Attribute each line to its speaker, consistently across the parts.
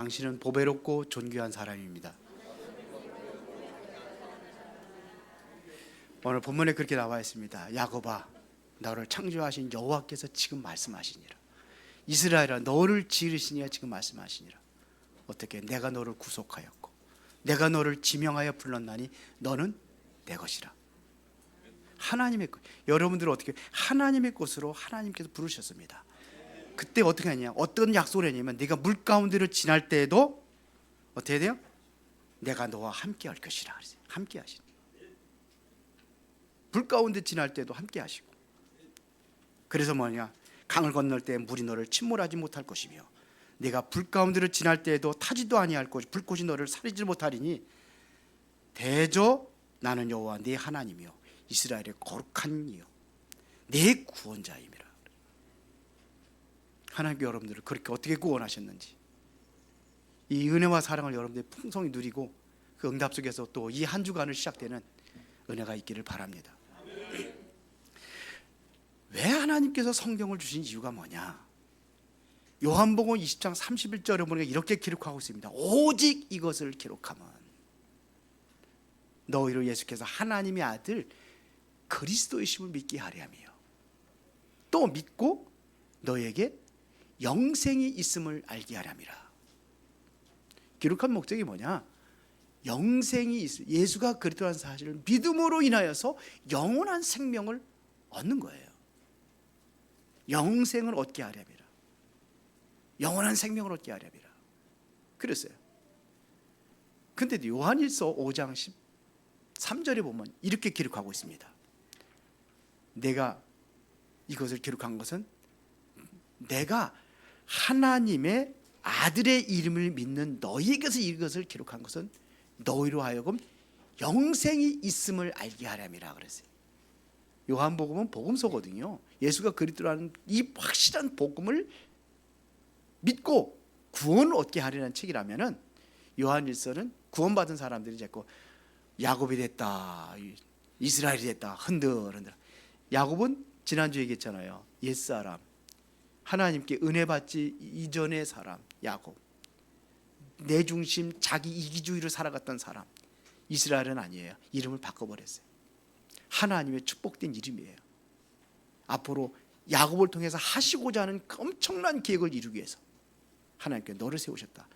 Speaker 1: 당신은 보배롭고 존귀한 사람입니다. 오늘 본문에 그렇게 나와 있습니다. 야곱아, 너를 창조하신 여호와께서 지금 말씀하시니라. 이스라엘아, 너를 지으시니라 지금 말씀하시니라. 어떻게? 내가 너를 구속하였고 내가 너를 지명하여 불렀나니 너는 내 것이라. 하나님의 것. 여러분들은 어떻게? 하나님의 것으로 하나님께서 부르셨습니다. 그때 어떻게 하냐? 어떤 약속을 했냐면 네가 물 가운데로 지날 때에도 어떻게 돼요? 내가 너와 함께 할 것이라. 함께 하시는. 불 가운데 지날 때도 함께 하시고. 그래서 뭐냐? 강을 건널 때 물이 너를 침몰하지 못할 것이며 네가 불 가운데로 지날 때에도 타지도 아니할 것이 불꽃이 너를 사리지 못하리니 대저 나는 여호와 네 하나님이요 이스라엘의 거룩한 이요 네 구원자임이라. 하나님께 여러분들을 그렇게 어떻게 구원하셨는지, 이 은혜와 사랑을 여러분들이 풍성히 누리고 그 응답 속에서 또 이 한 주간을 시작되는 은혜가 있기를 바랍니다. 왜 하나님께서 성경을 주신 이유가 뭐냐? 요한복음 20장 31절에 보니까 이렇게 기록하고 있습니다. 오직 이것을 기록하면 너희로 예수께서 하나님의 아들 그리스도이심을 믿게 하려 함이요 또 믿고 너에게 영생이 있음을 알게 하려 함이라. 기록한 목적이 뭐냐? 영생이 있음, 예수가 그리스도라는 사실을 믿음으로 인하여서 영원한 생명을 얻는 거예요. 영생을 얻게 하려 함이라. 영원한 생명을 얻게 하려 함이라. 그랬어요. 근데 요한일서 5장 13절에 보면 이렇게 기록하고 있습니다. 내가 이것을 기록한 것은 내가 하나님의 아들의 이름을 믿는 너희에게서 이것을 기록한 것은 너희로 하여금 영생이 있음을 알게 하려니라 그랬어요. 요한복음은 복음서거든요. 예수가 그리스도라는 이 확실한 복음을 믿고 구원을 얻게 하려는 책이라면은 요한일서는 구원받은 사람들이 자꾸 야곱이 됐다, 이스라엘이 됐다, 흔들흔들. 야곱은 지난주에 얘기했잖아요. 옛사람, 하나님께 은혜 받지 이전의 사람 야곱, 내 중심 자기 이기주의로 살아갔던 사람. 이스라엘은 아니에요. 이름을 바꿔버렸어요. 하나님의 축복된 이름이에요. 앞으로 야곱을 통해서 하시고자 하는 엄청난 계획을 이루기 위해서 하나님께 너를 세우셨다.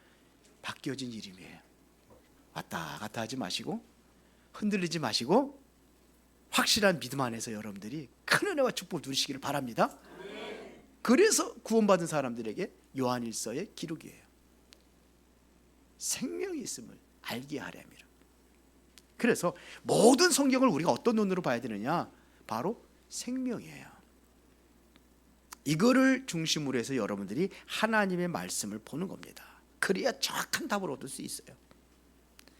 Speaker 1: 바뀌어진 이름이에요. 왔다 갔다 하지 마시고 흔들리지 마시고 확실한 믿음 안에서 여러분들이 큰 은혜와 축복을 누리시기를 바랍니다. 그래서 구원받은 사람들에게 요한일서의 기록이에요. 생명이 있음을 알게 하려 함이라. 그래서 모든 성경을 우리가 어떤 눈으로 봐야 되느냐? 바로 생명이에요. 이거를 중심으로 해서 여러분들이 하나님의 말씀을 보는 겁니다. 그래야 정확한 답을 얻을 수 있어요.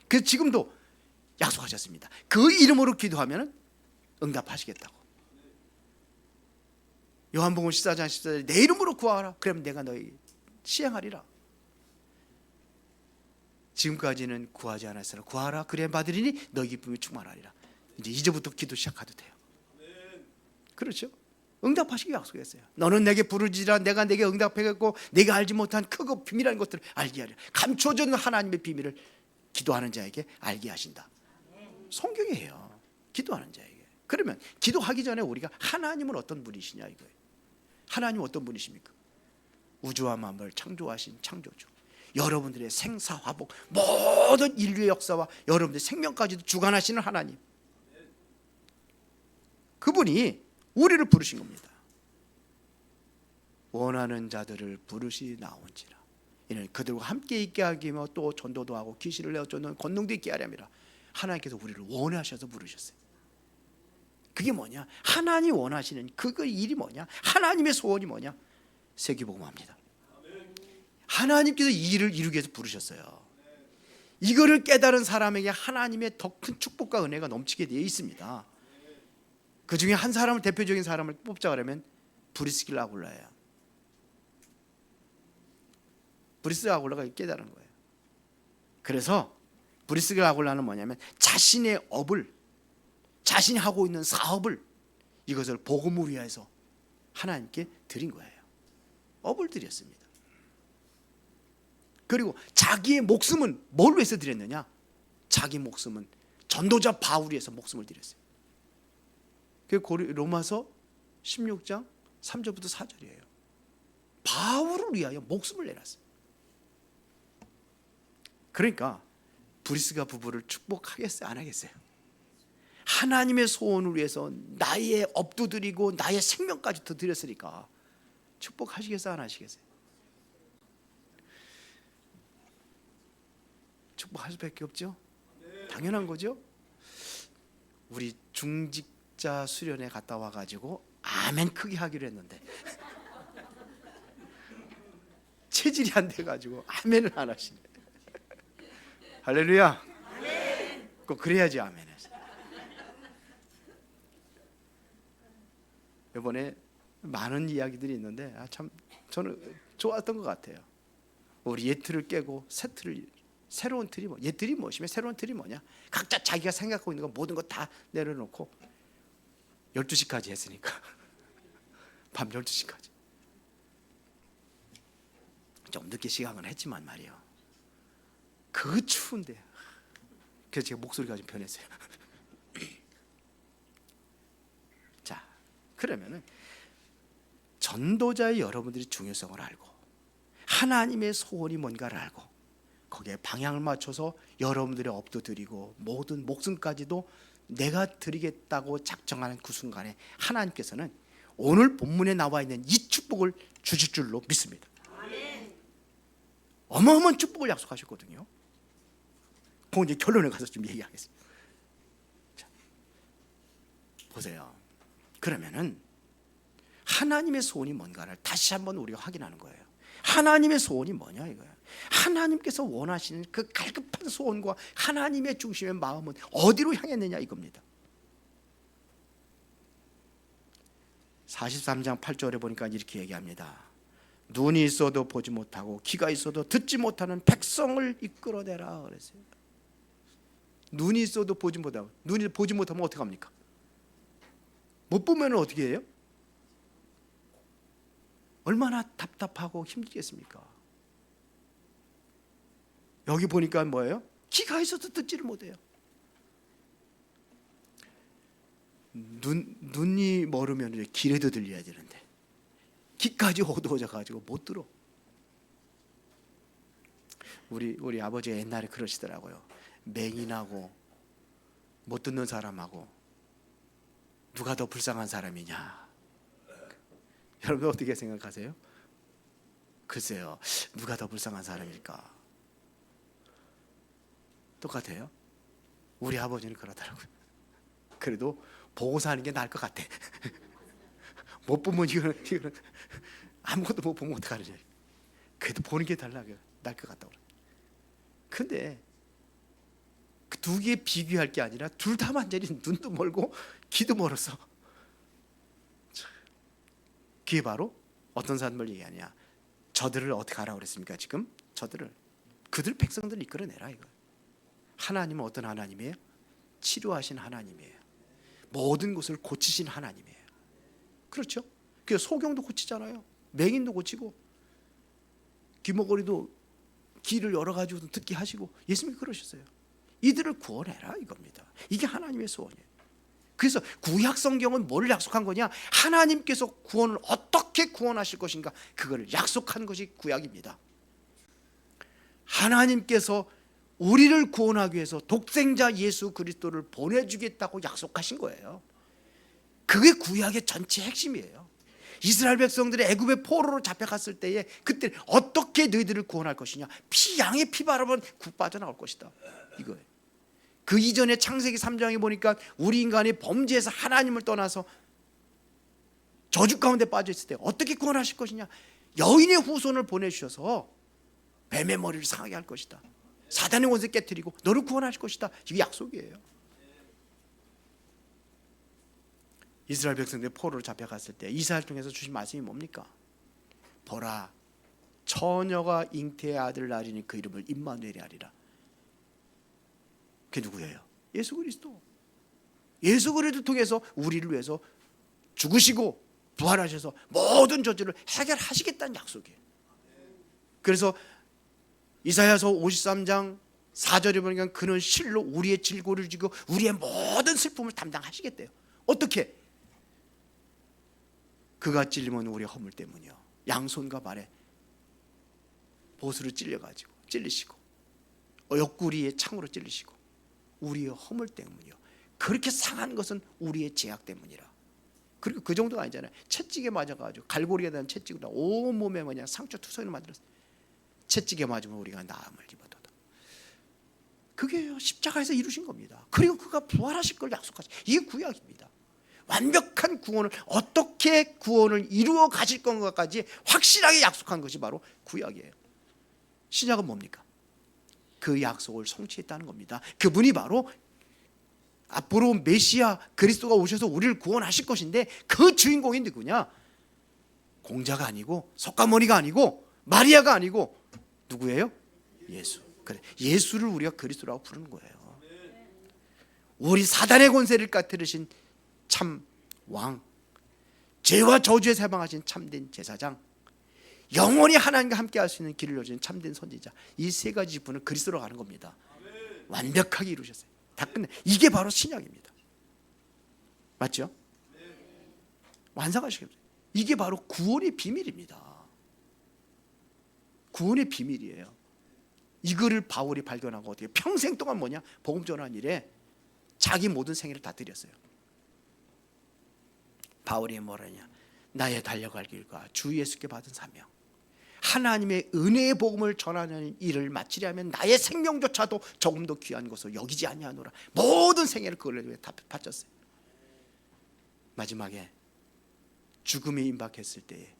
Speaker 1: 그래서 지금도 약속하셨습니다. 그 이름으로 기도하면 응답하시겠다고. 요한복음 14장 14절에 내 이름으로 구하라. 그러면 내가 너희 시행하리라. 지금까지는 구하지 않았으나 구하라 그래야 받으리니 너희 기쁨이 충만하리라. 이제부터 기도 시작해도 돼요. 그렇죠? 응답하시기 약속했어요. 너는 내게 부르지라 내가 내게 응답하겠고 내가 알지 못한 크고 비밀한 것들을 알게 하리라. 감춰진 하나님의 비밀을 기도하는 자에게 알게 하신다. 성경이에요. 기도하는 자에게. 그러면 기도하기 전에 우리가 하나님은 어떤 분이시냐 이거예요. 하나님은 어떤 분이십니까? 우주와 만물을 창조하신 창조주, 여러분들의 생사화복, 모든 인류의 역사와 여러분들의 생명까지도 주관하시는 하나님, 그분이 우리를 부르신 겁니다. 원하는 자들을 부르시 나온지라. 이는 그들과 함께 있게 하기 위하여 또 전도도 하고 귀신을 내어 쫓는 권능도 있게 하려 함이라. 하나님께서 우리를 원하셔서 부르셨어요. 그게 뭐냐? 하나님 원하시는 그 일이 뭐냐? 하나님의 소원이 뭐냐? 세계복음화입니다. 하나님께서 이 일을 이루기 위해서 부르셨어요. 이거를 깨달은 사람에게 하나님의 더 큰 축복과 은혜가 넘치게 되어 있습니다. 그 중에 한 사람을, 대표적인 사람을 뽑자 그러면 브리스길라 아굴라예요. 브리스길라 아굴라가 깨달은 거예요. 그래서 브리스길라 아굴라는 뭐냐면 자신의 업을, 자신이 하고 있는 사업을, 이것을 복음을 위해서 하나님께 드린 거예요. 업을 드렸습니다. 그리고 자기의 목숨은 뭘 위해서 드렸느냐? 자기 목숨은 전도자 바울을 위해서 목숨을 드렸어요. 그 로마서 16장 3절부터 4절이에요. 바울을 위하여 목숨을 내놨어요. 그러니까 브리스가 부부를 축복하겠어요? 안 하겠어요? 하나님의 소원을 위해서 나의 업도 드리고 나의 생명까지 더 드렸으니까 축복하시겠어요? 안 하시겠어요? 축복할 수밖에 없죠. 당연한 거죠. 우리 중직자 수련회 갔다 와가지고 아멘 크게 하기로 했는데 체질이 안 돼가지고 아멘을 안 하시네. 할렐루야. 꼭 그래야지 아멘을. 이번에 많은 이야기들이 있는데 참 저는 좋았던 것 같아요. 우리 옛 틀을 깨고 새 틀을, 새로운 틀이 뭐, 옛 틀이 무엇이며 새로운 틀이 뭐냐? 각자 자기가 생각하고 있는 거 모든 거 다 내려놓고 12시까지 했으니까 밤 12시까지 좀 늦게 시작은 했지만 말이에요. 그 추운데 그래서 제가 목소리가 좀 변했어요. 자, 그러면은 전도자의 여러분들이 중요성을 알고 하나님의 소원이 뭔가를 알고 거기에 방향을 맞춰서 여러분들의 업도 드리고 모든 목숨까지도 내가 드리겠다고 작정하는 그 순간에 하나님께서는 오늘 본문에 나와 있는 이 축복을 주실 줄로 믿습니다. 어마어마한 축복을 약속하셨거든요. 그 이제 결론에 가서 좀 얘기하겠습니다. 자, 보세요. 그러면은 하나님의 소원이 뭔가를 다시 한번 우리가 확인하는 거예요. 하나님의 소원이 뭐냐 이거예요. 하나님께서 원하시는 그 갈급한 소원과 하나님의 중심의 마음은 어디로 향했느냐 이겁니다. 43장 8절에 보니까 이렇게 얘기합니다. 눈이 있어도 보지 못하고 귀가 있어도 듣지 못하는 백성을 이끌어내라 그랬어요. 눈이 있어도 보지 못하고, 눈이 보지 못하면 어떻게 합니까? 못 보면 어떻게 해요? 얼마나 답답하고 힘들겠습니까? 여기 보니까 뭐예요? 귀가 있어도 듣지를 못해요. 눈이 멀으면 길에도 들려야 되는데 귀까지 어두워져 가지고 못 들어. 우리 아버지가 옛날에 그러시더라고요. 맹인하고 못 듣는 사람하고 누가 더 불쌍한 사람이냐? 여러분 어떻게 생각하세요? 글쎄요, 누가 더 불쌍한 사람일까? 똑같아요. 우리 아버지는 그러더라고요. 그래도 보고 사는 게 나을 것 같아. 못 보면 이거는 아무것도 못 보면 어떡하느냐. 그래도 보는 게 나을 것 같다고. 근데 그 두 개 비교할 게 아니라 둘 다 완전히 눈도 멀고 귀도 멀었어. 그게 바로 어떤 사람을 얘기하냐. 저들을 어떻게 하라고 그랬습니까? 지금 저들을 그들 백성들을 이끌어내라 이거. 하나님은 어떤 하나님이에요? 치료하신 하나님이에요. 모든 것을 고치신 하나님이에요. 그렇죠? 그 소경도 고치잖아요. 맹인도 고치고 귀머거리도 귀를 열어가지고 듣게 하시고 예수님이 그러셨어요. 이들을 구원해라 이겁니다. 이게 하나님의 소원이에요. 그래서 구약 성경은 뭘 약속한 거냐? 하나님께서 구원을 어떻게 구원하실 것인가 그걸 약속한 것이 구약입니다. 하나님께서 우리를 구원하기 위해서 독생자 예수 그리스도를 보내주겠다고 약속하신 거예요. 그게 구약의 전체 핵심이에요. 이스라엘 백성들이 애굽의 포로로 잡혀갔을 때에 그때 어떻게 너희들을 구원할 것이냐? 양의 피 바르면 국 빠져나올 것이다 이거예요. 그 이전에 창세기 3장에 보니까 우리 인간이 범죄에서 하나님을 떠나서 저주 가운데 빠져있을 때 어떻게 구원하실 것이냐? 여인의 후손을 보내주셔서 뱀의 머리를 상하게 할 것이다. 사단의 원수 깨뜨리고 너를 구원하실 것이다. 이게 약속이에요. 이스라엘 백성들이 포로로 잡혀갔을 때 이사야를 통해서 주신 말씀이 뭡니까? 보라, 처녀가 잉태의 아들을 낳으니 그 이름을 임마누엘이 하리라. 그게 누구예요? 예수 그리스도. 예수 그리스도를 통해서 우리를 위해서 죽으시고 부활하셔서 모든 저주를 해결하시겠다는 약속이에요. 그래서 이사야서 53장 4절에 보니까 그는 실로 우리의 질고를 지고 우리의 모든 슬픔을 담당하시겠대요. 어떻게? 그가 찔리면 우리의 허물 때문이요. 양손과 발에 보수로 찔리시고 옆구리에 창으로 찔리시고 우리의 허물 때문이요. 그렇게 상한 것은 우리의 죄악 때문이라. 그리고 그 정도가 아니잖아요. 채찍에 맞아가지고 갈고리에 대한 채찍으로 온몸에 그냥 상처 투성이를 만들었어요. 채찍에 맞으면 우리가 나음을 입어도다. 그게 십자가에서 이루신 겁니다. 그리고 그가 부활하실 걸 약속하신, 이게 구약입니다. 완벽한 구원을, 어떻게 구원을 이루어 가실 건가까지 확실하게 약속한 것이 바로 구약이에요. 신약은 뭡니까? 그 약속을 성취했다는 겁니다. 그분이 바로 앞으로 메시아 그리스도가 오셔서 우리를 구원하실 것인데, 그 주인공이 누구냐? 공자가 아니고 석가모니가 아니고 마리아가 아니고 누구예요? 예수. 그래, 예수를 우리가 그리스도라고 부르는 거예요. 우리 사단의 권세를 까뜨리신 참 왕, 죄와 저주에 사방하신 참된 제사장, 영원히 하나님과 함께 할 수 있는 길을 여주는 참된 선지자, 이 세 가지 분을 그리스도로 가는 겁니다. 완벽하게 이루셨어요. 다 끝내. 이게 바로 신약입니다. 맞죠? 완성하시겠어요. 이게 바로 구원의 비밀입니다. 구원의 비밀이에요. 이거를 바울이 발견하고 어떻게 평생 동안 뭐냐? 복음 전하는 일에 자기 모든 생애를 다 드렸어요. 바울이 뭐라냐? 나의 달려갈 길과 주 예수께 받은 사명, 하나님의 은혜의 복음을 전하는 일을 마치려면 나의 생명조차도 조금 더 귀한 것으로 여기지 아니하노라. 모든 생애를 그걸 위해 다 바쳤어요. 마지막에 죽음이 임박했을 때에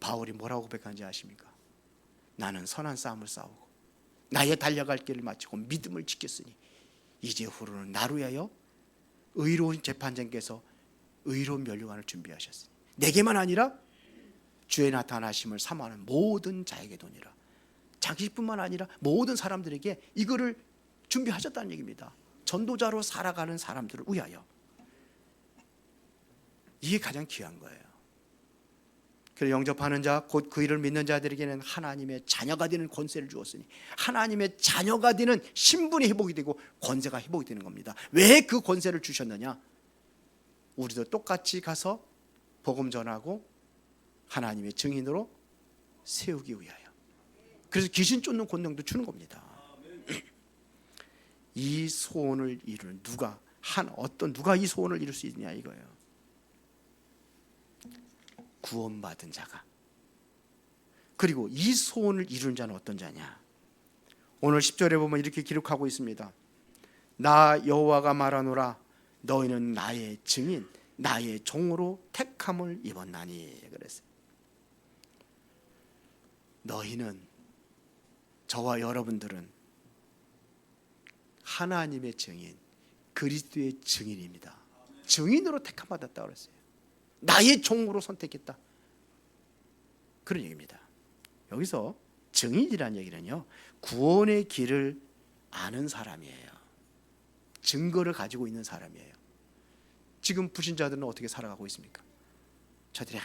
Speaker 1: 바울이 뭐라고 고백하는지 아십니까? 나는 선한 싸움을 싸우고 나의 달려갈 길을 마치고 믿음을 지켰으니 이제 후로는 나를 위하여 의로운 재판장께서 의로운 멸류관을 준비하셨으니 내게만 아니라 주의 나타나심을 사모하는 모든 자에게 도니라. 자기뿐만 아니라 모든 사람들에게 이거를 준비하셨다는 얘기입니다. 전도자로 살아가는 사람들을 위하여. 이게 가장 귀한 거예요. 그를 영접하는 자, 곧 그 일을 믿는 자들에게는 하나님의 자녀가 되는 권세를 주었으니, 하나님의 자녀가 되는 신분이 회복이 되고 권세가 회복이 되는 겁니다. 왜 그 권세를 주셨느냐? 우리도 똑같이 가서 복음 전하고 하나님의 증인으로 세우기 위하여. 그래서 귀신 쫓는 권능도 주는 겁니다. 이 소원을 이루는 누가 이 소원을 이룰 수 있냐 이거예요. 구원받은 자가. 그리고 이 소원을 이루는 자는 어떤 자냐? 오늘 10절에 보면 이렇게 기록하고 있습니다. 나 여호와가 말하노라, 너희는 나의 증인, 나의 종으로 택함을 입었나니. 그랬어요. 너희는, 저와 여러분들은 하나님의 증인, 그리스도의 증인입니다. 증인으로 택함 받았다 그랬어요. 나의 종으로 선택했다, 그런 얘기입니다. 여기서 증인이라는 얘기는요, 구원의 길을 아는 사람이에요. 증거를 가지고 있는 사람이에요. 지금 불신자들은 어떻게 살아가고 있습니까? 저들이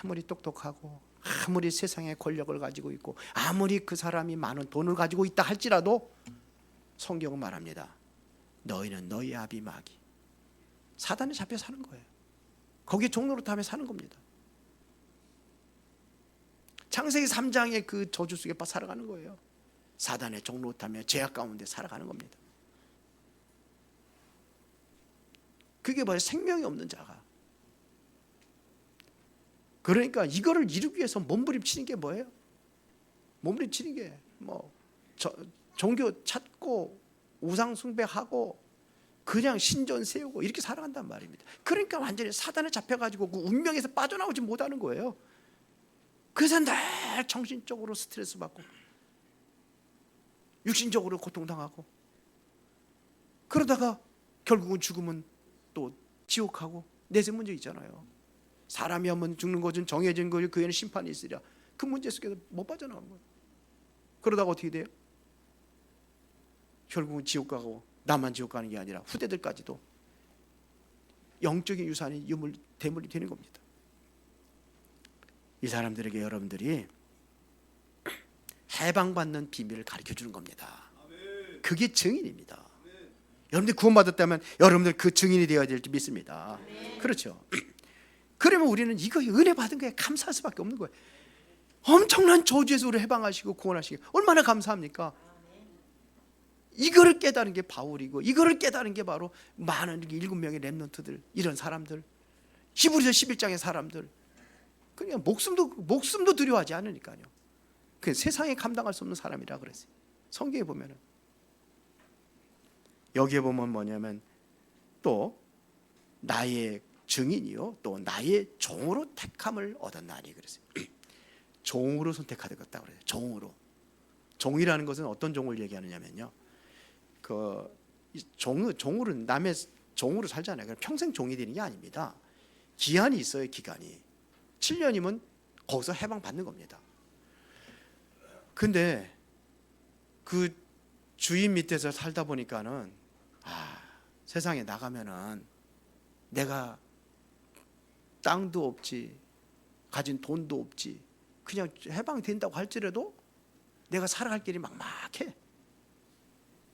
Speaker 1: 아무리 똑똑하고 아무리 세상의 권력을 가지고 있고 아무리 그 사람이 많은 돈을 가지고 있다 할지라도 성경은 말합니다. 너희는 너희 아비 마귀, 사단에 잡혀 사는 거예요. 거기에 종노릇하며 사는 겁니다. 창세기 3장의 그 저주 속에 살아가는 거예요. 사단의 종노릇하며 죄악 가운데 살아가는 겁니다. 그게 뭐예요? 생명이 없는 자가. 그러니까 이거를 이루기 위해서 몸부림치는 게 뭐예요? 몸부림치는 게 종교 찾고 우상 숭배하고 그냥 신전 세우고 이렇게 살아간단 말입니다. 그러니까 완전히 사단에 잡혀가지고 그 운명에서 빠져나오지 못하는 거예요. 그래서 늘 정신적으로 스트레스 받고 육신적으로 고통당하고, 그러다가 결국은 죽으면 또 지옥하고 내세 문제 있잖아요. 사람이 한번 죽는 것은 정해진 거지, 그 에는 심판이 있으랴. 그 문제 속에서 못 빠져나온 거예요. 그러다가 어떻게 돼요? 결국은 지옥 가고, 나만 지옥 가는 게 아니라 후대들까지도 영적인 유산이 대물이 되는 겁니다. 이 사람들에게 여러분들이 해방받는 비밀을 가르쳐 주는 겁니다. 그게 증인입니다. 여러분들 구원받았다면 여러분들 그 증인이 되어야 될 줄 믿습니다. 그렇죠? 그러면 우리는 이거 은혜 받은 거에 감사할 수밖에 없는 거예요. 엄청난 저주에서 우리를 해방하시고 구원하시고 얼마나 감사합니까? 이거를 깨달은 게 바울이고, 이거를 깨달은 게 바로 많은 7명의 렘넌트들, 이런 사람들, 히브리서 11장의 사람들, 그냥 목숨도 두려워하지 않으니까요. 그 세상에 감당할 수 없는 사람이라 그랬어요. 성경에 보면은. 여기에 보면 뭐냐면 또 나의 증인이요 또 나의 종으로 택함을 얻었나니 그랬어요. 종으로 선택하겠다 그래요. 종이라는 것은 어떤 종을 얘기하느냐면요, 그 종으로 남의 종으로 살잖아요. 그럼 평생 종이 되는 게 아닙니다. 기한이 있어요. 기간이 7년이면 거기서 해방 받는 겁니다. 근데 그 주인 밑에서 살다 보니까는 세상에 나가면은 내가 땅도 없지, 가진 돈도 없지, 그냥 해방된다고 할지라도 내가 살아갈 길이 막막해.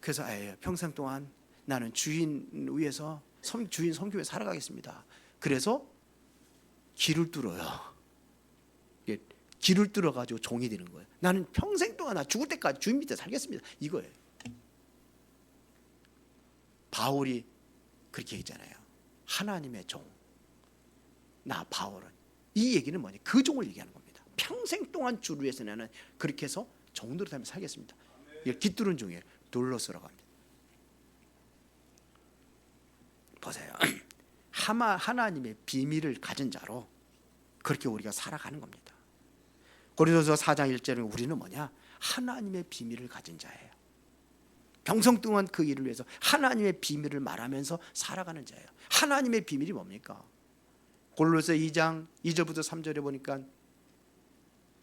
Speaker 1: 그래서 평생 동안 나는 주인 위에서 주인 섬기며 살아가겠습니다. 그래서 길을 뚫어요. 길을 뚫어가지고 종이 되는 거예요. 나는 평생 동안 나 죽을 때까지 주인 밑에 살겠습니다. 이거예요. 바울이 그렇게 했잖아요. 하나님의 종. 나 바울은. 이 얘기는 뭐냐? 그 종을 얘기하는 겁니다. 평생 동안 주를 위해서 나는 그렇게 해서 종들을 타며 살겠습니다. 이게 깃두른 종이에요. 돌로스라고 합니다. 보세요. 하나님의 비밀을 가진 자로 그렇게 우리가 살아가는 겁니다. 고린도서 4장 1절에 우리는 뭐냐? 하나님의 비밀을 가진 자예요. 평생 동안 그 일을 위해서 하나님의 비밀을 말하면서 살아가는 자예요. 하나님의 비밀이 뭡니까? 골로새 2장 2절부터 3절에 보니까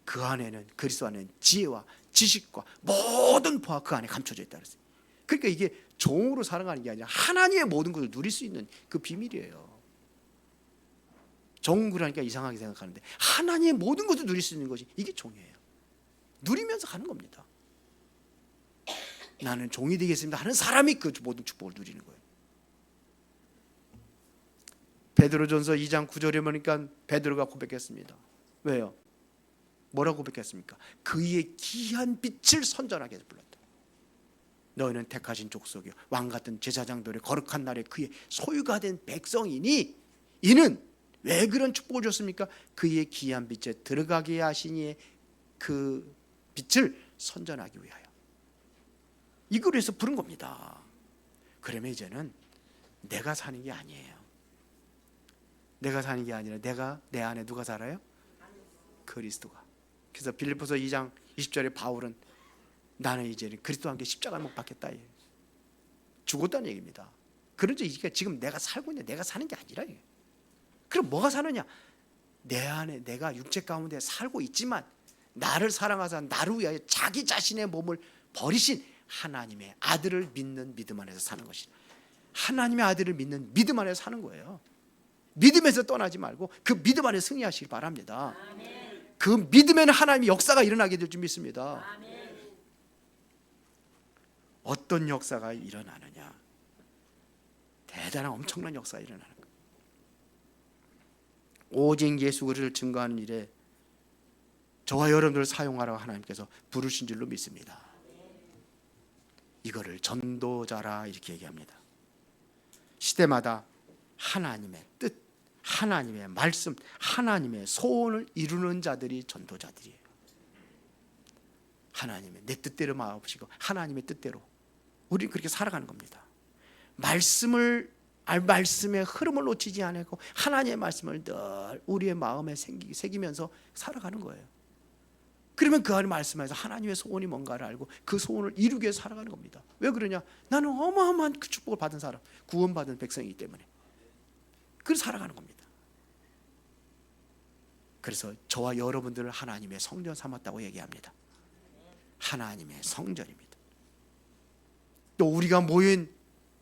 Speaker 1: 그 안에는, 그리스도 안에는 지혜와 지식과 모든 보화 그 안에 감춰져 있다 그랬어요. 그러니까 이게 종으로 살아가는 게 아니라 하나님의 모든 것을 누릴 수 있는 그 비밀이에요. 종구라니까 이상하게 생각하는데 하나님의 모든 것을 누릴 수 있는 것이 이게 종이에요. 누리면서 가는 겁니다. 나는 종이 되겠습니다 하는 사람이 그 모든 축복을 누리는 거예요. 베드로전서 2장 9절에 보니까 베드로가 고백했습니다. 왜요? 뭐라고 고백했습니까? 그의 귀한 빛을 선전하게 해서 불렀다. 너희는 택하신 족속이요 왕같은 제사장들의 거룩한 날에 그의 소유가 된 백성이니 이는 왜 그런 축복을 줬습니까? 그의 귀한 빛에 들어가게 하시니 그 빛을 선전하기 위하여. 이걸 위해서 부른 겁니다. 그러면 이제는 내가 사는 게 아니에요. 내가 사는 게 아니라 내 안에 누가 살아요? 그리스도가. 그래서 빌립보서 2장 20절에 바울은 나는 이제는 그리스도와 함께 십자가를 못 박겠다. 죽었다는 얘기입니다. 그런데 이게 지금 내가 살고 있는데 내가 사는 게 아니라. 그럼 뭐가 사느냐? 내 안에 내가 육체 가운데 살고 있지만 나를 사랑하사 나를 위하여 자기 자신의 몸을 버리신 하나님의 아들을 믿는 믿음 안에서 사는 것이다. 하나님의 아들을 믿는 믿음 안에서 사는 거예요. 믿음에서 떠나지 말고 그 믿음 안에 승리하시길 바랍니다. 아멘. 그 믿음에는 하나님의 역사가 일어나게 될 줄 믿습니다. 아멘. 어떤 역사가 일어나느냐? 대단한 엄청난 역사가 일어나는 거예요. 오직 예수 그리스도를 증거하는 일에 저와 여러분들을 사용하라고 하나님께서 부르신 줄로 믿습니다. 이거를 전도자라 이렇게 얘기합니다. 시대마다 하나님의 뜻, 하나님의 말씀, 하나님의 소원을 이루는 자들이 전도자들이에요. 하나님의 내 뜻대로 마음하시고 하나님의 뜻대로 우리는 그렇게 살아가는 겁니다. 말씀의 흐름을 놓치지 않고 하나님의 말씀을 늘 우리의 마음에 새기면서 살아가는 거예요. 그러면 그 안에 말씀에서 하나님의 소원이 뭔가를 알고 그 소원을 이루기 위해서 살아가는 겁니다. 왜 그러냐? 나는 어마어마한 그 축복을 받은 사람, 구원받은 백성이기 때문에 그래서 살아가는 겁니다. 그래서 저와 여러분들을 하나님의 성전 삼았다고 얘기합니다. 하나님의 성전입니다. 또 우리가 모인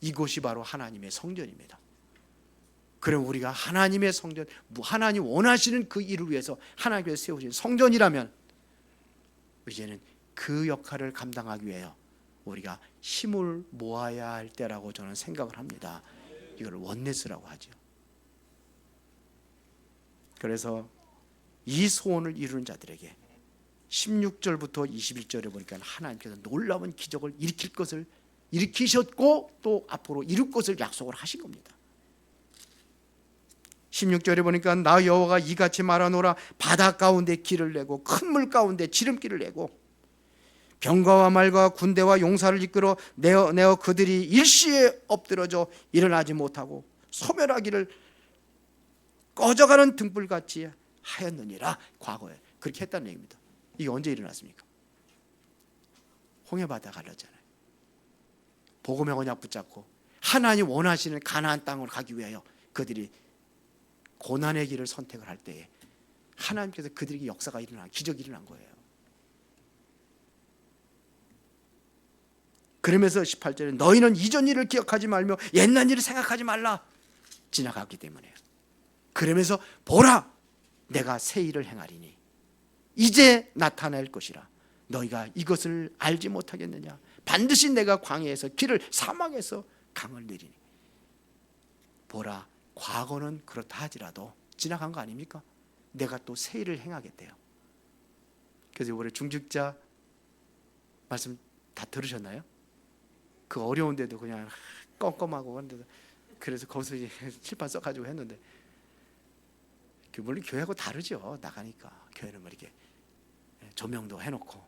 Speaker 1: 이곳이 바로 하나님의 성전입니다. 그럼 우리가 하나님의 성전, 하나님 원하시는 그 일을 위해서 하나님께서 세우신 성전이라면 이제는 그 역할을 감당하기 위해 우리가 힘을 모아야 할 때라고 저는 생각을 합니다. 이걸 원네스라고 하죠. 그래서 이 소원을 이루는 자들에게 16절부터 21절에 보니까 하나님께서 놀라운 기적을 일으킬 것을 일으키셨고 또 앞으로 이룰 것을 약속을 하신 겁니다. 16절에 보니까 나 여호와가 이같이 말하노라. 바다 가운데 길을 내고 큰 물 가운데 지름길을 내고 병거와 말과 군대와 용사를 이끌어 내어 그들이 일시에 엎드러져 일어나지 못하고 소멸하기를 꺼져가는 등불같이 하였느니라. 과거에 그렇게 했다는 얘기입니다. 이게 언제 일어났습니까? 홍해바다 갈랐잖아요. 복음의 언약 붙잡고 하나님 원하시는 가나안 땅으로 가기 위하여 그들이 고난의 길을 선택을 할 때에 하나님께서 그들에게 역사가 일어나 기적이 일어난 거예요. 그러면서 18절에 너희는 이전 일을 기억하지 말며 옛날 일을 생각하지 말라. 지나갔기 때문에요. 그러면서 보라 내가 새 일을 행하리니 이제 나타날 것이라. 너희가 이것을 알지 못하겠느냐. 반드시 내가 광야에서 길을 사막에서 강을 내리니. 보라 과거는 그렇다 하지라도 지나간 거 아닙니까? 내가 또 새 일을 행하겠대요. 그래서 이번에 중직자 말씀 다 들으셨나요? 그 어려운데도 그냥 껌껌하고 하는데도 그래서 거기서 이제 칠판 써가지고 했는데 물론 교회하고 다르죠. 나가니까 교회는 뭐 이렇게 조명도 해놓고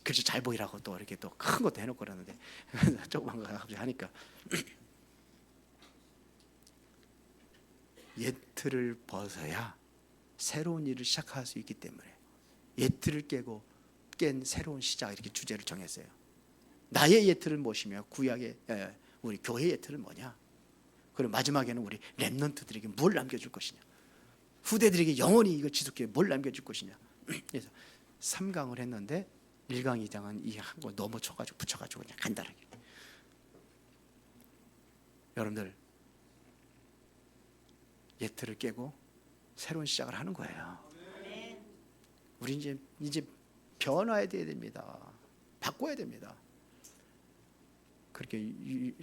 Speaker 1: 글씨 잘 보이라고 또 이렇게 또 큰 것도 해놓고 그러는데 조그만 거 갑자기 하니까 옛 틀을 벗어야 새로운 일을 시작할 수 있기 때문에 옛 틀을 깬 새로운 시작 이렇게 주제를 정했어요. 나의 옛 틀은 무엇이며 구약의 우리 교회의 옛 틀은 뭐냐. 그리고 마지막에는 우리 렘넌트들에게 뭘 남겨줄 것이냐. 후대들에게 영원히 이거 지속해 뭘 남겨줄 것이냐. 그래서 3강을 했는데 1강 2장은 이 한 거 너무 쳐가지고 붙여가지고 그냥 간단하게. 여러분들 옛 틀을 깨고 새로운 시작을 하는 거예요. 우리 이제 변화해야 됩니다. 바꿔야 됩니다. 그렇게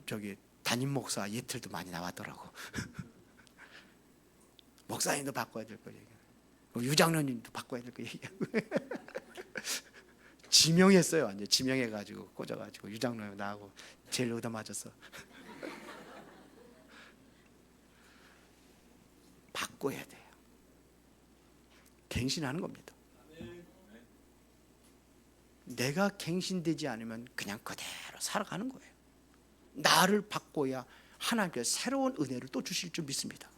Speaker 1: 저기 담임 목사 옛 틀도 많이 나왔더라고. 목사님도 바꿔야 될 거예요. 유장로님도 바꿔야 될 거예요. 지명했어요. 완전 지명해가지고 꽂아가지고 유장로 나하고 제일 얻어맞았어. 바꿔야 돼요. 갱신하는 겁니다. 내가 갱신되지 않으면 그냥 그대로 살아가는 거예요. 나를 바꿔야 하나님께서 새로운 은혜를 또 주실 줄 믿습니다.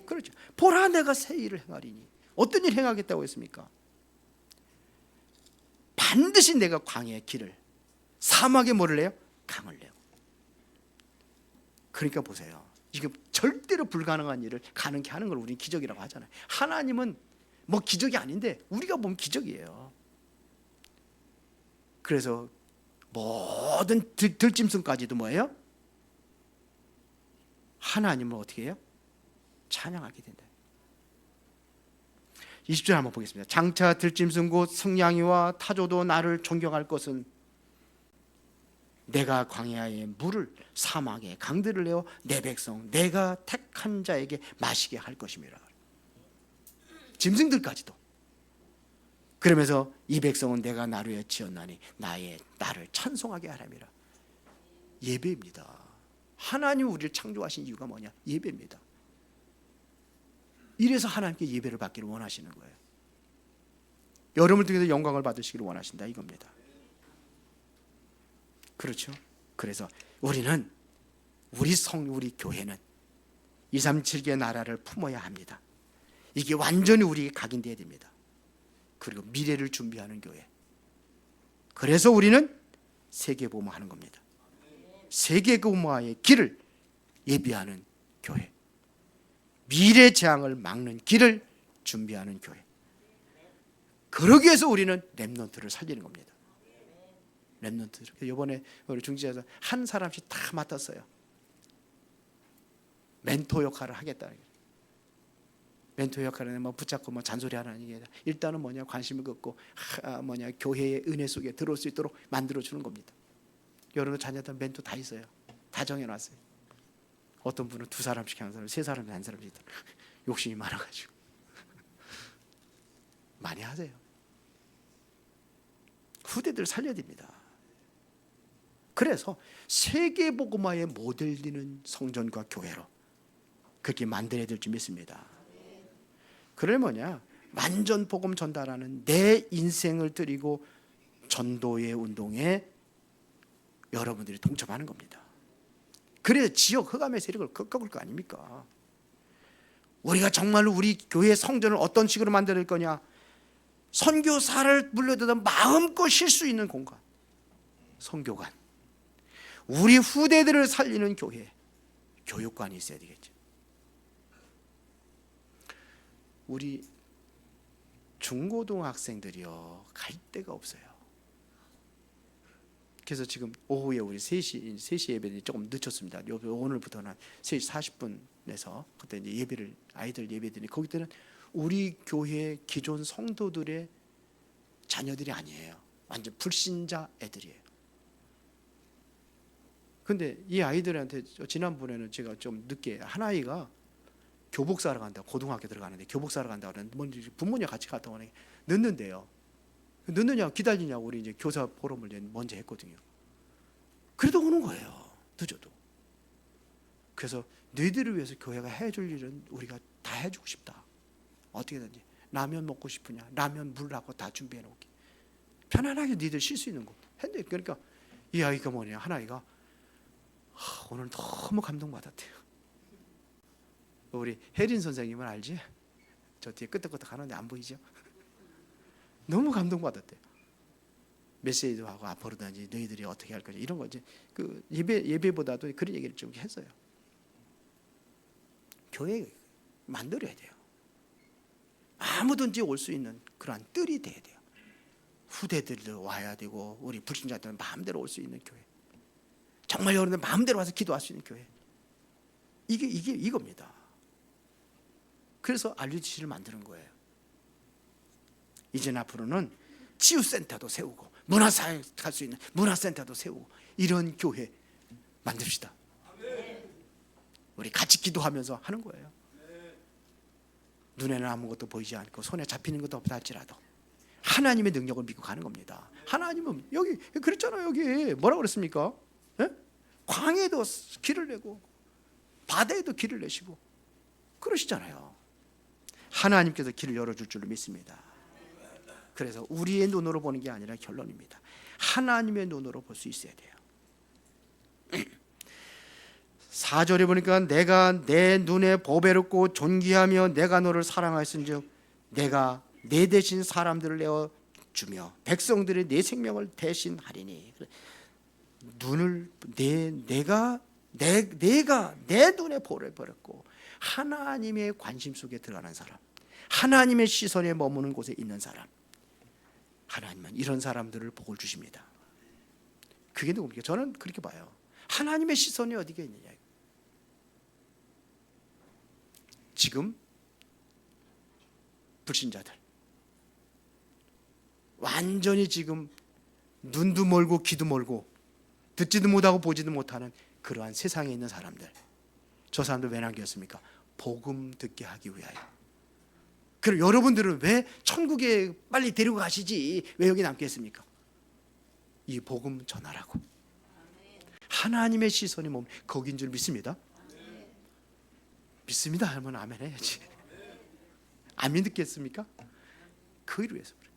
Speaker 1: 그렇죠. 보라 내가 새 일을 행하리니. 어떤 일 행하겠다고 했습니까? 반드시 내가 광야의 길을 사막에 뭐를 내요? 강을 내요. 그러니까 보세요. 이게 절대로 불가능한 일을 가능케 하는 걸 우리는 기적이라고 하잖아요. 하나님은 뭐 기적이 아닌데 우리가 보면 기적이에요. 그래서 모든 들짐승까지도 뭐예요? 하나님을 어떻게 해요? 찬양하게 된다. 20절 한번 보겠습니다. 장차 들짐승 곧 승냥이와 타조도 나를 존경할 것은 내가 광야에 물을 사막에 강들을 내어 내 백성 내가 택한 자에게 마시게 할 것임이라. 짐승들까지도. 그러면서 이 백성은 내가 나를 위해 지었나니 나를 찬송하게 하람이라. 예배입니다. 하나님 우리를 창조하신 이유가 뭐냐? 예배입니다. 이래서 하나님께 예배를 받기를 원하시는 거예요. 여러분을 통해서 영광을 받으시기를 원하신다 이겁니다. 그렇죠? 그래서 우리는 우리 교회는 237개의 나라를 품어야 합니다. 이게 완전히 우리에게 각인되어야 됩니다. 그리고 미래를 준비하는 교회. 그래서 우리는 세계보험하는 겁니다. 세계보험화의 길을 예비하는 교회. 미래 재앙을 막는 길을 준비하는 교회. 그러기 위해서 우리는 렘넌트를 살리는 겁니다. 렘넌트를. 이번에 우리 중지에서 한 사람씩 다 맡았어요. 멘토 역할을 하겠다는 거예요. 멘토 역할은 뭐 붙잡고 뭐 잔소리하는 게 아니라 일단은 뭐냐, 관심을 갖고 뭐냐, 교회의 은혜 속에 들어올 수 있도록 만들어 주는 겁니다. 여러분 자녀들 멘토 다 있어요. 다 정해놨어요. 어떤 분은 2사람씩 한 사람, 3사람이 한 사람씩 있다. 욕심이 많아가지고 많이 하세요. 후대들 살려야 됩니다. 그래서 세계복음화의 모델리는 성전과 교회로 그렇게 만들어야 될 줄 믿습니다. 그래 뭐냐, 완전 복음 전달하는 내 인생을 드리고 전도의 운동에 여러분들이 동참하는 겁니다. 그래야 지역 흑암의 세력을 꺾을 거 아닙니까? 우리가 정말로 우리 교회 성전을 어떤 식으로 만들 거냐, 선교사를 불러들여 마음껏 쉴 수 있는 공간, 선교관, 우리 후대들을 살리는 교회, 교육관이 있어야 되겠죠. 우리 중고등학생들이요, 갈 데가 없어요. 그래서 지금 오후에 우리 3시 예배들이 조금 늦췄습니다. 오늘부터는 3시 40분 내서 그때 이제 예배를, 아이들 예배드리니 거기 때는 우리 교회 기존 성도들의 자녀들이 아니에요. 완전 불신자 애들이에요. 근데 이 아이들한테 지난번에는 제가 좀 늦게, 한 아이가 교복 사러 간다고, 고등학교 들어가는데 교복 사러 간다고 그러는데 뭔지 부모님 같이 갔다 오니 늦는데요. 늦느냐고 기다리냐고 우리 이제 교사 포럼을 먼저 했거든요. 그래도 오는 거예요. 늦어도. 그래서 너희들을 위해서 교회가 해줄 일은 우리가 다 해주고 싶다. 어떻게든지 라면 먹고 싶으냐, 라면 물하고 다 준비해 놓을게. 편안하게 너희들 쉴 수 있는 곳. 했는데 그러니까 이 아이가 뭐냐, 한 아이가 오늘 너무 감동받았대요. 우리 혜린 선생님은 알지? 저 뒤에 끄떡끄떡 하는데 안 보이죠? 너무 감동받았대요. 메시지도 하고 앞으로든지 너희들이 어떻게 할 거지, 이런 거지. 그 예배보다도 그런 얘기를 좀 했어요. 교회 만들어야 돼요. 아무든지 올 수 있는 그러한 뜰이 돼야 돼요. 후대들도 와야 되고 우리 불신자들은 마음대로 올 수 있는 교회. 정말 여러분들 마음대로 와서 기도할 수 있는 교회. 이겁니다. 그래서 RUTC를 만드는 거예요. 이제 앞으로는 치유센터도 세우고 문화사역 할 수 있는 문화센터도 세우고 이런 교회 만듭시다. 우리 같이 기도하면서 하는 거예요. 눈에는 아무것도 보이지 않고 손에 잡히는 것도 없다 할지라도 하나님의 능력을 믿고 가는 겁니다. 하나님은 여기 그랬잖아요. 여기 뭐라고 그랬습니까? 예? 광야에도 길을 내고 바다에도 길을 내시고 그러시잖아요. 하나님께서 길을 열어줄 줄로 믿습니다. 그래서 우리의 눈으로 보는 게 아니라 결론입니다. 하나님의 눈으로 볼 수 있어야 돼요. 4절에 보니까 내가 내 눈에 보배롭고 존귀하며 내가 너를 사랑하였은즉 내가 내 대신 사람들을 내어 주며 백성들의 내 생명을 대신하리니. 눈을 내가 내 눈에 보배롭고 하나님의 관심 속에 들어가는 사람, 하나님의 시선에 머무는 곳에 있는 사람, 하나님은 이런 사람들을 복을 주십니다. 그게 누굽니까? 저는 그렇게 봐요. 하나님의 시선이 어디가 있느냐. 지금 불신자들 완전히 지금 눈도 멀고 귀도 멀고 듣지도 못하고 보지도 못하는 그러한 세상에 있는 사람들, 저 사람들 왜 남겼습니까? 복음 듣게 하기 위하여. 그럼 여러분들은 왜 천국에 빨리 데리고 가시지 왜 여기 남겠습니까? 이 복음 전하라고. 하나님의 시선이 뭡니까? 거긴 줄 믿습니다. 믿습니다 하면 아멘 해야지. 안 믿겠습니까? 그를 위해서 그래.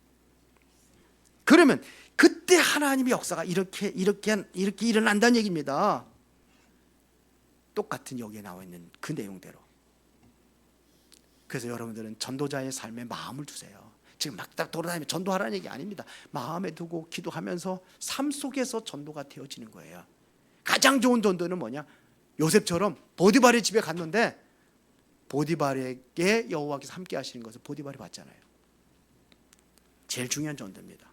Speaker 1: 그러면 그때 하나님의 역사가 이렇게 일어난다는 얘기입니다. 똑같은 여기에 나와 있는 그 내용대로. 그래서 여러분들은 전도자의 삶에 마음을 두세요. 지금 막 돌아다니며 전도하라는 얘기 아닙니다. 마음에 두고 기도하면서 삶 속에서 전도가 되어지는 거예요. 가장 좋은 전도는 뭐냐? 요셉처럼 보디발의 집에 갔는데 보디발에게 여호와께서 함께 하시는 것을 보디발이 봤잖아요. 제일 중요한 전도입니다.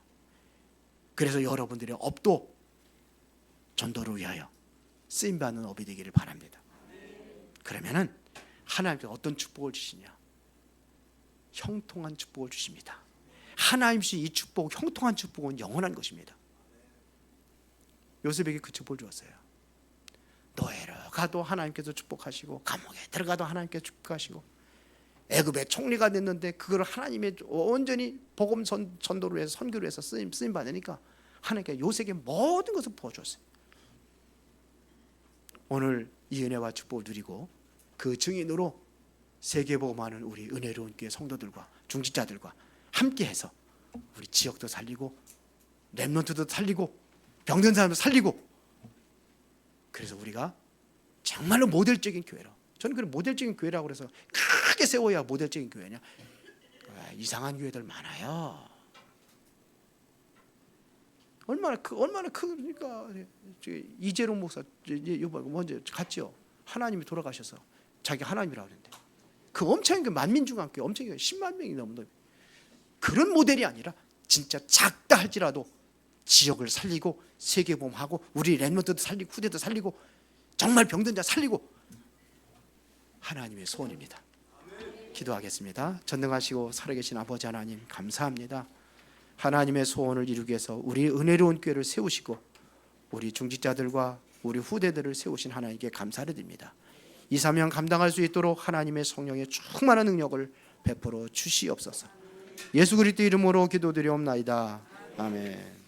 Speaker 1: 그래서 여러분들의 업도 전도를 위하여 쓰임받는 업이 되기를 바랍니다. 그러면은 하나님께서 어떤 축복을 주시냐? 형통한 축복을 주십니다. 하나님이 이 축복, 형통한 축복은 영원한 것입니다. 요셉에게 그 축복을 주었어요. 노예로 가도 하나님께서 축복하시고, 감옥에 들어가도 하나님께서 축복하시고, 애굽의 총리가 됐는데 그걸 하나님의 온전히 복음 전도를 해서, 선교를 해서 쓰임 받으니까 하나님께서 요셉에게 모든 것을 부어주었어요. 오늘 이 은혜와 축복을 누리고 그 증인으로 세계복음하는 우리 은혜로운 교회 성도들과 중직자들과 함께해서 우리 지역도 살리고 렘넌트도 살리고 병든 사람도 살리고, 그래서 우리가 정말로 모델적인 교회로, 저는 그 모델적인 교회라고 그래서 크게 세워야 모델적인 교회냐, 이상한 교회들 많아요. 얼마나 크니까. 이재룡 목사 먼저 갔죠. 하나님이 돌아가셔서 자기 하나님이라고 그랬는데, 그 엄청난 그 만민중앙교회, 엄청난 10만 명이 넘는 그런 모델이 아니라 진짜 작다 할지라도 지역을 살리고 세계복음하고 우리 렘넌트도 살리고 후대도 살리고 정말 병든 자 살리고, 하나님의 소원입니다. 기도하겠습니다. 전능하시고 살아계신 아버지 하나님, 감사합니다. 하나님의 소원을 이루기 위해서 우리 은혜로운 교회를 세우시고 우리 중직자들과 우리 후대들을 세우신 하나님께 감사를 드립니다. 이 사명 감당할 수 있도록 하나님의 성령의 충만한 능력을 베풀어 주시옵소서. 예수 그리스도 이름으로 기도드리옵나이다. 아멘.